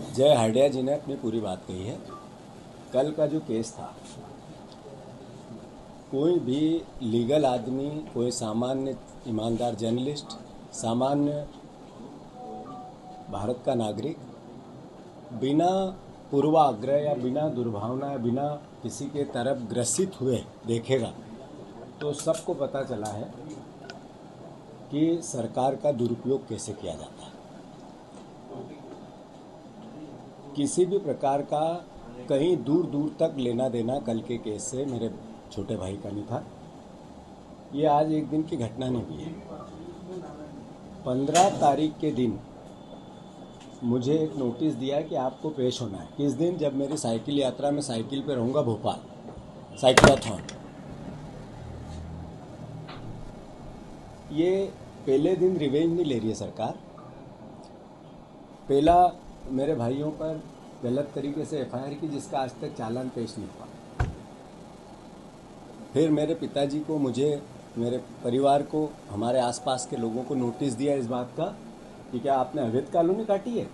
जय हार्डिया जी ने अपनी पूरी बात कही है। कल का जो केस था, कोई भी लीगल आदमी, कोई सामान्य ईमानदार जर्नलिस्ट, सामान्य भारत का नागरिक बिना पूर्वाग्रह या बिना दुर्भावना या बिना किसी के तरफ ग्रसित हुए देखेगा तो सबको पता चला है कि सरकार का दुरुपयोग कैसे किया जाता है। किसी भी प्रकार का कहीं दूर दूर तक लेना देना कल के केस से मेरे छोटे भाई का नहीं था। ये आज एक दिन की घटना नहीं हुई है। 15 तारीख के दिन मुझे एक नोटिस दिया कि आपको पेश होना है। किस दिन? जब मेरी साइकिल यात्रा में साइकिल पे रहूँगा भोपाल, साइक्लोथॉन। ये पहले दिन रिवेंज नहीं ले रही है सरकार। पहला मेरे भाइयों पर गलत तरीके से एफआईआर की, जिसका आज तक चालान पेश नहीं हुआ। फिर मेरे पिताजी को, मुझे, मेरे परिवार को, हमारे आसपास के लोगों को नोटिस दिया इस बात का कि क्या आपने अवैध कॉलोनी काटी है।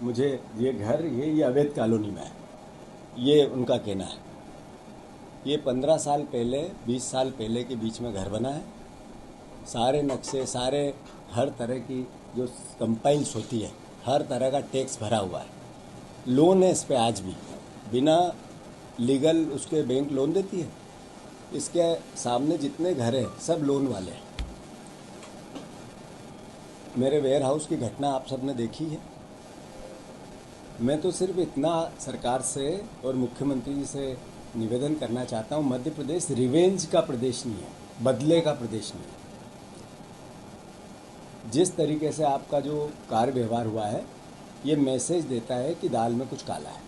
मुझे ये घर ये अवैध कॉलोनी में है, ये उनका कहना है। ये 15 साल पहले, 20 साल पहले के बीच में घर बना है। सारे नक्शे, सारे हर तरह की जो कंपाइल्स होती है, हर तरह का टैक्स भरा हुआ है। लोन है इस पर आज भी, बिना लीगल उसके बैंक लोन देती है। इसके सामने जितने घर हैं सब लोन वाले हैं। मेरे वेयर हाउस की घटना आप सब ने देखी है। मैं तो सिर्फ इतना सरकार से और मुख्यमंत्री जी से निवेदन करना चाहता हूँ, मध्य प्रदेश रिवेंज का प्रदेश नहीं है, बदले का प्रदेश नहीं है। जिस तरीके से आपका जो कार्य व्यवहार हुआ है, ये मैसेज देता है कि दाल में कुछ काला है।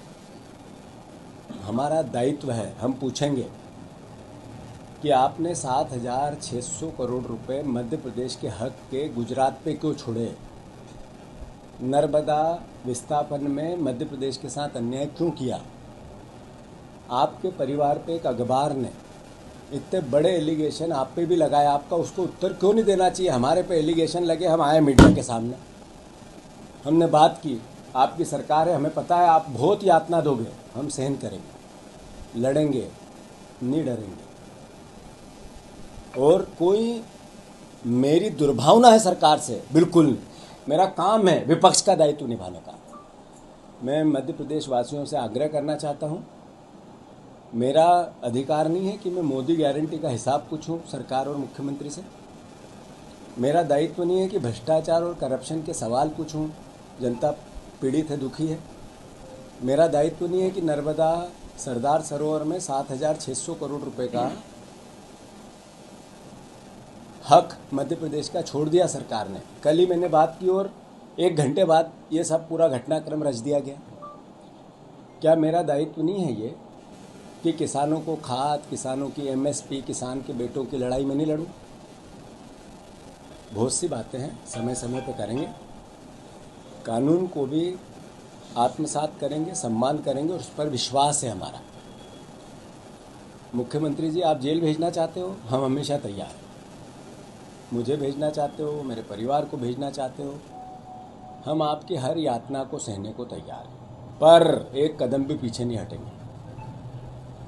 हमारा दायित्व है, हम पूछेंगे कि आपने 7,600 करोड़ रुपए मध्य प्रदेश के हक के गुजरात पे क्यों छोड़े? नर्मदा विस्थापन में मध्य प्रदेश के साथ अन्याय क्यों किया? आपके परिवार पे एक अखबार ने इतने बड़े एलिगेशन आप पे भी लगाया, आपका उसको उत्तर क्यों नहीं देना चाहिए? हमारे पे एलिगेशन लगे, हम आए मीडिया के सामने, हमने बात की। आपकी सरकार है, हमें पता है आप बहुत यातना दोगे, हम सहन करेंगे, लड़ेंगे, नहीं डरेंगे। और कोई मेरी दुर्भावना है सरकार से? बिल्कुल नहीं। मेरा काम है विपक्ष का दायित्व निभाने का। मैं मध्य प्रदेश वासियों से आग्रह करना चाहता हूँ, मेरा अधिकार नहीं है कि मैं मोदी गारंटी का हिसाब पूछूं सरकार और मुख्यमंत्री से। मेरा दायित्व नहीं है कि भ्रष्टाचार और करप्शन के सवाल पूछूं, जनता पीड़ित है, दुखी है। मेरा दायित्व नहीं है कि नर्मदा सरदार सरोवर में 7,600 करोड़ रुपए का हक मध्य प्रदेश का छोड़ दिया सरकार ने। कल ही मैंने बात की और 1 घंटे बाद ये सब पूरा घटनाक्रम रच दिया गया। क्या मेरा दायित्व नहीं है ये कि किसानों को खाद, किसानों की एमएसपी, किसान के बेटों की लड़ाई में नहीं लड़ूं? बहुत सी बातें हैं, समय समय पे करेंगे। कानून को भी आत्मसात करेंगे, सम्मान करेंगे और उस पर विश्वास है हमारा। मुख्यमंत्री जी, आप जेल भेजना चाहते हो, हम हमेशा तैयार हैं। मुझे भेजना चाहते हो, मेरे परिवार को भेजना चाहते हो, हम आपकी हर यातना को सहने को तैयार हैं, पर एक कदम भी पीछे नहीं हटेंगे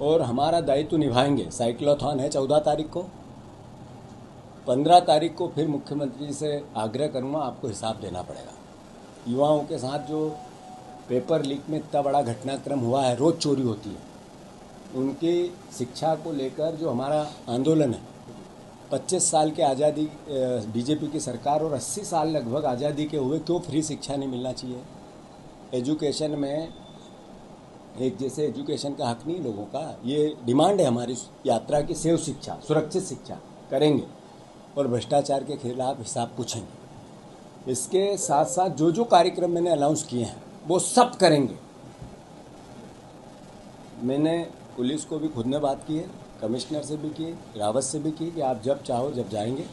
और हमारा दायित्व निभाएंगे। साइक्लोथॉन है 14 तारीख को। 15 तारीख को फिर मुख्यमंत्री जी से आग्रह करूँगा, आपको हिसाब देना पड़ेगा। युवाओं के साथ जो पेपर लीक में इतना बड़ा घटनाक्रम हुआ है, रोज़ चोरी होती है, उनकी शिक्षा को लेकर जो हमारा आंदोलन है, 25 साल के आज़ादी बीजेपी की सरकार और 80 साल लगभग आज़ादी के हुए, क्यों फ्री शिक्षा नहीं मिलना चाहिए? एजुकेशन में एक जैसे एजुकेशन का हक नहीं लोगों का, ये डिमांड है हमारी यात्रा की। सेव शिक्षा, सुरक्षित शिक्षा करेंगे और भ्रष्टाचार के खिलाफ हिसाब पूछेंगे। इसके साथ साथ जो जो कार्यक्रम मैंने अनाउंस किए हैं वो सब करेंगे। मैंने पुलिस को भी खुद ने बात की है, कमिश्नर से भी की, रावत से भी की कि आप जब चाहो जब जाएंगे।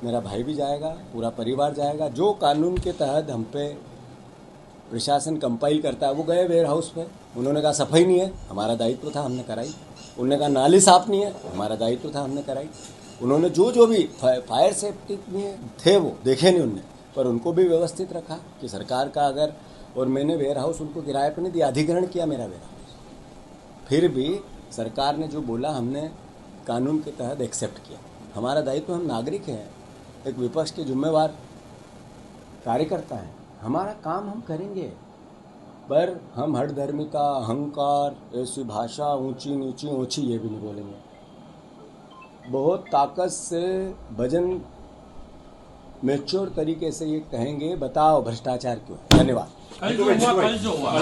मेरा भाई भी जाएगा, पूरा परिवार जाएगा। जो कानून के तहत हम पे प्रशासन कंपाइल करता है वो गए वेयर हाउस पे। उन्होंने कहा सफाई नहीं है, हमारा दायित्व था, हमने कराई। उन्होंने कहा नाली साफ नहीं है, हमारा दायित्व था, हमने कराई। उन्होंने जो जो भी फायर सेफ्टी में थे वो देखे नहीं उनने, पर उनको भी व्यवस्थित रखा कि सरकार का अगर, और मैंने वेयर हाउस उनको किराए पर नहीं दिया, अधिग्रहण किया मेरा वेयर हाउस। फिर भी सरकार ने जो बोला हमने कानून के तहत एक्सेप्ट किया। हमारा दायित्व, हम नागरिक हैं, एक विपक्ष के जिम्मेवार कार्यकर्ता हैं, हमारा काम हम करेंगे, पर हम हठधर्मिता, अहंकार, ऐसी भाषा ऊंची नीची ऊंची ये भी नहीं बोलेंगे। बहुत ताकत से भजन मैच्योर तरीके से ये कहेंगे, बताओ भ्रष्टाचार क्यों है। धन्यवाद। कल जो हुआ